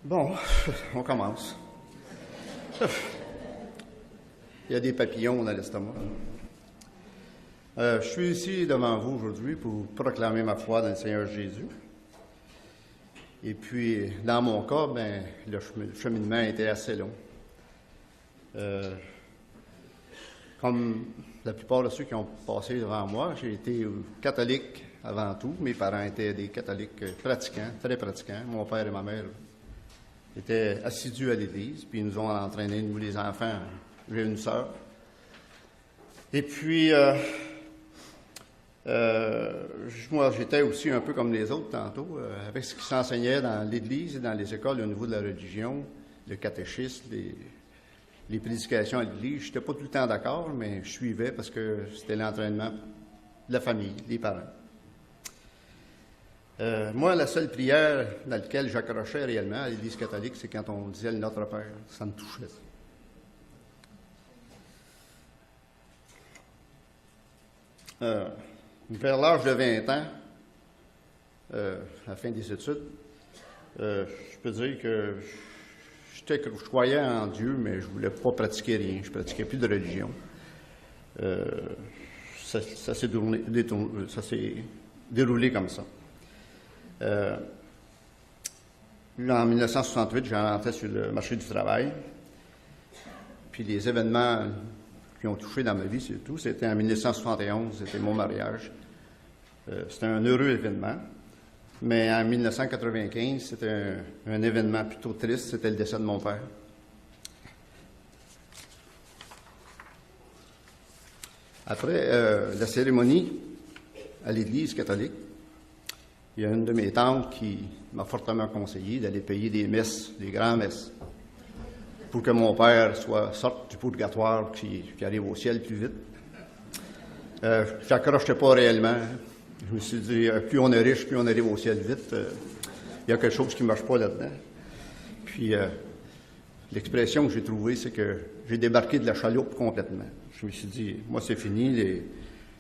Bon, on commence. Il y a des papillons dans l'estomac. Je suis ici devant vous aujourd'hui pour proclamer ma foi dans le Seigneur Jésus. Et puis, dans mon cas, le cheminement était assez long. Comme la plupart de ceux qui ont passé devant moi, j'ai été catholique avant tout. Mes parents étaient des catholiques pratiquants, très pratiquants. Mon père et ma mère étaient assidus à l'Église, puis ils nous ont entraînés, nous les enfants. J'ai une sœur. Et puis, moi, j'étais aussi un peu comme les autres tantôt, avec ce qui s'enseignait dans l'Église et dans les écoles au niveau de la religion, le catéchisme, les prédications à l'Église. Je n'étais pas tout le temps d'accord, mais je suivais parce que c'était l'entraînement de la famille, des parents. Moi, la seule prière dans laquelle j'accrochais réellement à l'Église catholique, c'est quand on disait le Notre Père. Ça me touchait. Vers l'âge de 20 ans, à la fin des études, je peux dire que je croyais en Dieu, mais je ne voulais pas pratiquer rien. Je ne pratiquais plus de religion. Ça s'est déroulé comme ça. En 1968, j'ai rentré sur le marché du travail. Puis les événements qui ont touché dans ma vie, c'est tout. C'était en 1971, c'était mon mariage. C'était un heureux événement. Mais en 1995, c'était un événement plutôt triste. C'était le décès de mon père. Après la cérémonie à l'Église catholique, il y a une de mes tantes qui m'a fortement conseillé d'aller payer des messes, des grandes messes, pour que mon père sorte du purgatoire puis arrive au ciel plus vite. Je n'accrochais pas réellement. Je me suis dit, plus on est riche, plus on arrive au ciel vite. Il y a quelque chose qui ne marche pas là-dedans. Puis, l'expression que j'ai trouvée, c'est que j'ai débarqué de la chaloupe complètement. Je me suis dit, moi, c'est fini.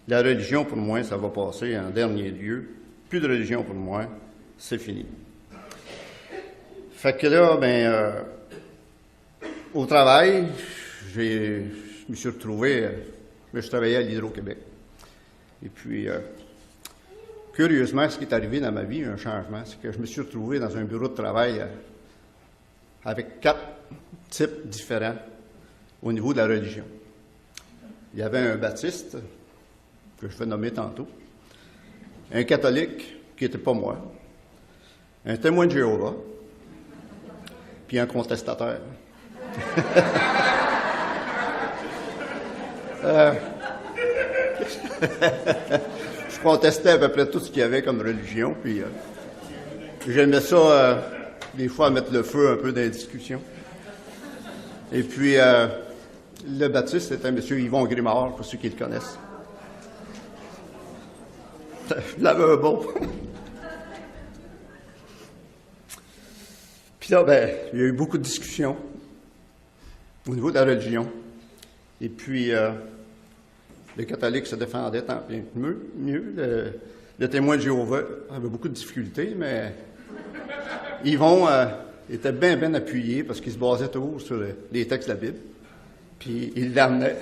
La religion, pour moi, ça va passer en dernier lieu. Plus de religion pour moi, c'est fini. Fait que là, au travail, je me suis retrouvé, je travaillais à l'Hydro-Québec. Et puis, curieusement, ce qui est arrivé dans ma vie, un changement, c'est que je me suis retrouvé dans un bureau de travail avec 4 types différents au niveau de la religion. Il y avait un baptiste, que je vais nommer tantôt, un catholique, qui n'était pas moi, un témoin de Jéhovah, puis un contestataire. Je contestais à peu près tout ce qu'il y avait comme religion, puis j'aimais ça, des fois, mettre le feu un peu dans les discussions. Et puis, le baptiste, c'était M. Yvon Grimard, pour ceux qui le connaissent. Je l'avais un bon. Puis là, il y a eu beaucoup de discussions au niveau de la religion. Et puis, le catholique se défendait tant bien mieux. Le témoin de Jéhovah avait beaucoup de difficultés, mais Yvon était bien appuyé parce qu'il se basait toujours sur les textes de la Bible. Puis, il l'amenait.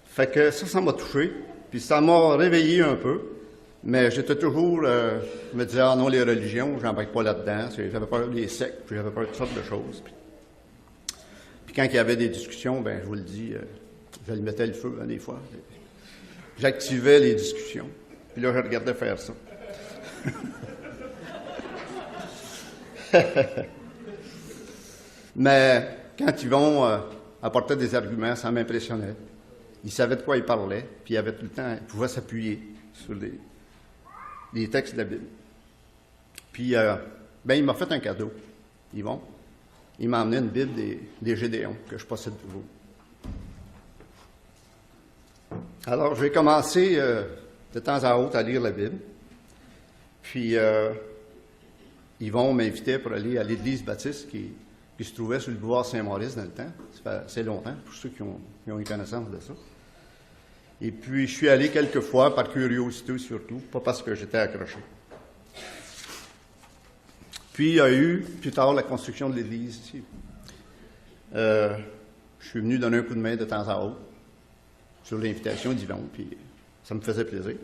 Fait que ça m'a touché. Puis ça m'a réveillé un peu, mais j'étais toujours, je me disais, non, les religions, j'embarque pas là-dedans, j'avais peur des sectes, puis j'avais peur de toutes sortes de choses. Puis quand il y avait des discussions, je vous le dis, je lui mettais le feu, des fois. J'activais les discussions, puis là, je regardais faire ça. Mais quand ils vont apporter des arguments, ça m'impressionnait. Il savait de quoi il parlait, puis il avait tout le temps, il pouvait s'appuyer sur les textes de la Bible. Puis, il m'a fait un cadeau, Yvon. Il m'a emmené une Bible des Gédéons, que je possède toujours. Alors, je vais commencer de temps à autre à lire la Bible. Puis, Yvon m'invitait pour aller à l'église baptiste qui se trouvait sur le boulevard Saint-Maurice dans le temps. Ça fait assez longtemps, pour ceux qui ont eu connaissance de ça. Et puis, je suis allé quelques fois, par curiosité surtout, pas parce que j'étais accroché. Puis, il y a eu, plus tard, la construction de l'église ici. Je suis venu donner un coup de main de temps à autre, sur l'invitation d'Yvon, puis ça me faisait plaisir.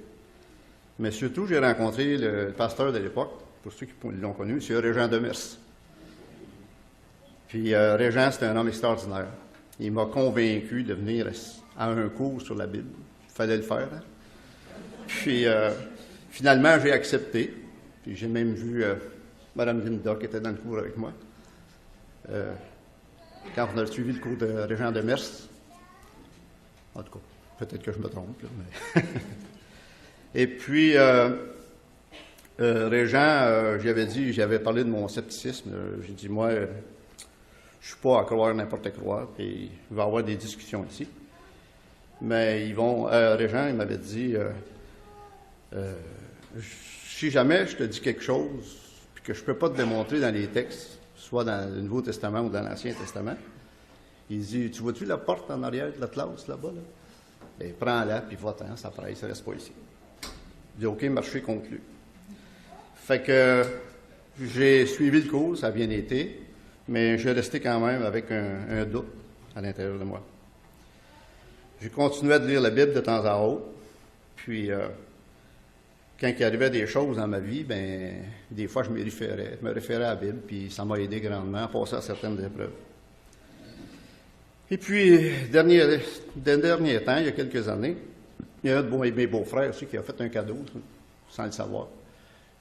Mais surtout, j'ai rencontré le pasteur de l'époque, pour ceux qui l'ont connu, M. Régent Demers. Puis, Régent, c'était un homme extraordinaire. Il m'a convaincu de venir à un cours sur la Bible. Il fallait le faire. Hein? Puis, finalement, j'ai accepté. Puis, j'ai même vu Mme Linda, qui était dans le cours avec moi. Quand on a suivi le cours de Régent Demers, en tout cas, peut-être que je me trompe, là, mais... Et puis, Régent, j'avais parlé de mon scepticisme. J'ai dit, moi, je ne suis pas à croire n'importe quoi, puis il va y avoir des discussions ici. Mais Régent, il m'avait dit, si jamais je te dis quelque chose, puis que je ne peux pas te démontrer dans les textes, soit dans le Nouveau Testament ou dans l'Ancien Testament, il dit, tu vois-tu la porte en arrière de la classe, là-bas, là? Bien, prends-la, puis va-t'en, ça presse, ça ne reste pas ici. Il dit, OK, marché conclu. Fait que j'ai suivi le cours, ça a bien été, mais j'ai resté quand même avec un doute à l'intérieur de moi. J'ai continué de lire la Bible de temps à autre, puis quand il arrivait des choses dans ma vie, ben des fois je me référais à la Bible, puis ça m'a aidé grandement à passer à certaines épreuves. Et puis, dernier temps, il y a quelques années, il y a un de mes beaux-frères aussi qui a fait un cadeau, sans le savoir.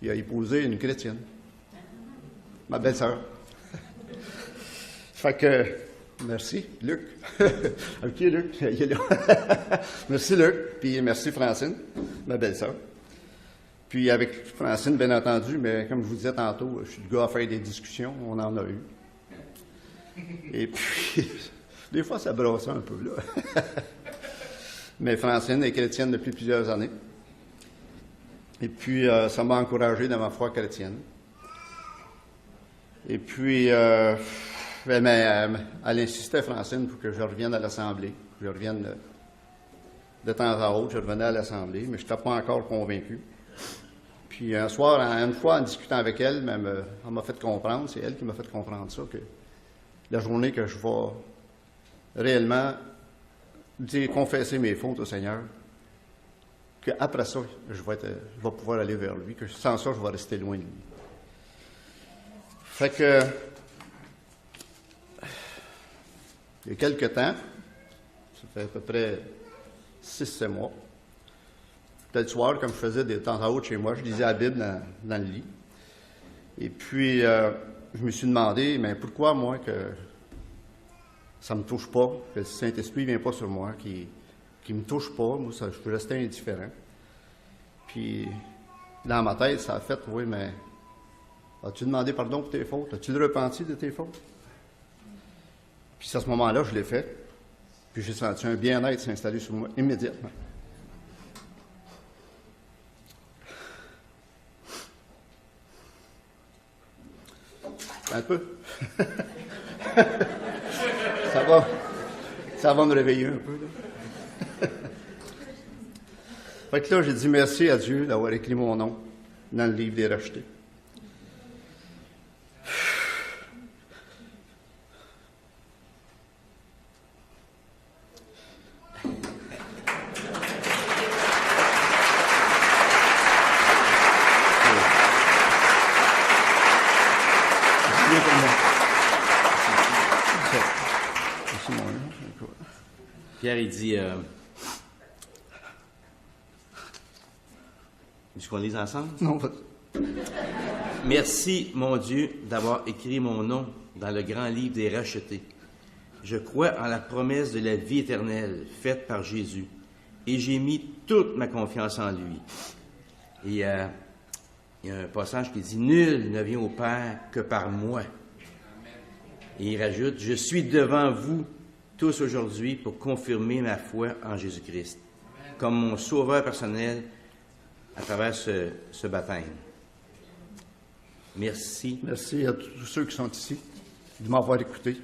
Il a épousé une chrétienne, ma belle-sœur. Fait que, merci, Luc. OK, Luc, il est là. Merci, Luc, puis merci, Francine, ma belle-sœur. Puis avec Francine, bien entendu, mais comme je vous disais tantôt, je suis le gars à faire des discussions, on en a eu. Et puis, des fois, ça brosse un peu, là. Mais Francine est chrétienne depuis plusieurs années. Et puis, ça m'a encouragé dans ma foi chrétienne. Et puis, elle insistait, Francine, pour que je revienne à l'Assemblée. Que je revienne de temps à autre, je revenais à l'Assemblée, mais je n'étais pas encore convaincu. Puis, un soir, une fois, en discutant avec elle, elle m'a fait comprendre, c'est elle qui m'a fait comprendre ça, que la journée que je vais réellement confesser mes fautes au Seigneur, qu'après ça, je vais pouvoir aller vers lui, que sans ça, je vais rester loin de lui. Fait que, il y a quelque temps, ça fait à peu près 6-7 mois, peut-être le soir, comme je faisais des temps à autre chez moi, je lisais la Bible dans le lit. Et puis, je me suis demandé, mais pourquoi moi que ça ne me touche pas, que le Saint-Esprit ne vient pas sur moi, qui ne me touche pas, moi, je peux rester indifférent. Puis, dans ma tête, ça a fait, oui, mais as-tu demandé pardon pour tes fautes? As-tu repenti de tes fautes? Puis, à ce moment-là, je l'ai fait. Puis, j'ai senti un bien-être s'installer sur moi immédiatement. Un peu. Ça va me réveiller un peu, là. Fait que là, j'ai dit merci à Dieu d'avoir écrit mon nom dans le livre des rachetés. Pierre, il dit... Est-ce qu'on lise ensemble? Non, Merci, mon Dieu, d'avoir écrit mon nom dans le grand livre des rachetés. Je crois en la promesse de la vie éternelle faite par Jésus, et j'ai mis toute ma confiance en lui. Et il y a un passage qui dit « Nul ne vient au Père que par moi. » Et il rajoute « Je suis devant vous tous aujourd'hui pour confirmer ma foi en Jésus-Christ, comme mon sauveur personnel à travers ce baptême. » Merci. Merci à tous ceux qui sont ici de m'avoir écouté.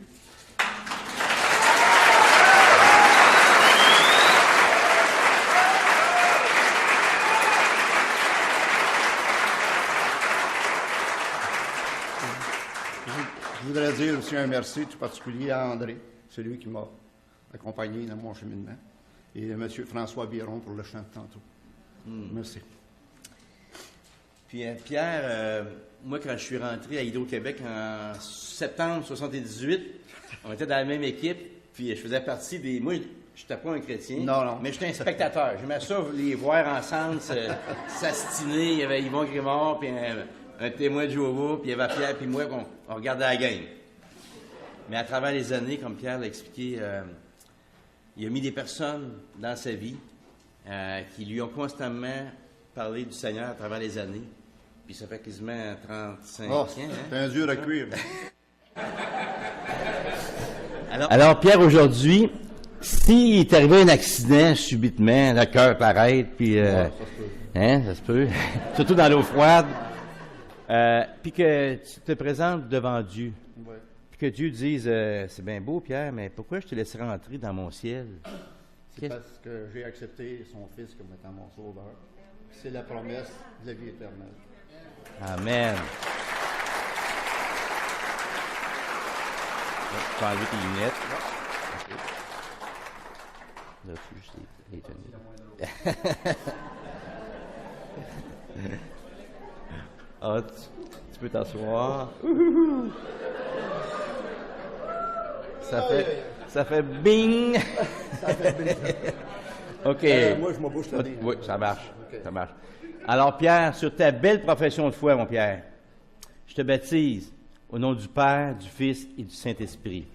Je voudrais dire aussi un merci tout particulier à André, celui qui m'a accompagné dans mon cheminement, et à M. François Biron pour le chant de tantôt. Merci. Puis Pierre, moi quand je suis rentré à Hydro-Québec en septembre 78, on était dans la même équipe, puis je faisais partie des... Moi, je n'étais pas un chrétien, Non. mais j'étais un spectateur. J'aimais ça les voir ensemble s'astiner. Il y avait Yvon Grimard, puis un témoin de Jéhovah, puis il y avait Pierre, puis moi, on regardait la game. Mais à travers les années, comme Pierre l'a expliqué, il a mis des personnes dans sa vie qui lui ont constamment parlé du Seigneur à travers les années. Puis ça fait quasiment 35 ans. C'est un dur à cuire. Alors Pierre, aujourd'hui, s'il est arrivé un accident subitement, le cœur t'arrête, puis ça se peut, surtout dans l'eau froide, puis que tu te présentes devant Dieu, puis que Dieu dise, c'est bien beau Pierre, mais pourquoi je te laisserai entrer dans mon ciel? C'est parce que j'ai accepté son Fils comme étant mon sauveur. C'est la promesse de la vie éternelle. Amen. Tu peux enlever tes lunettes. Là, tu juste les tenir. Ah, tu peux t'asseoir. Ça fait bing. OK. Moi, je me bouge la ligne. Oui, ça marche. OK. Ça marche. Alors, Pierre, sur ta belle profession de foi, mon Pierre, je te baptise au nom du Père, du Fils et du Saint-Esprit.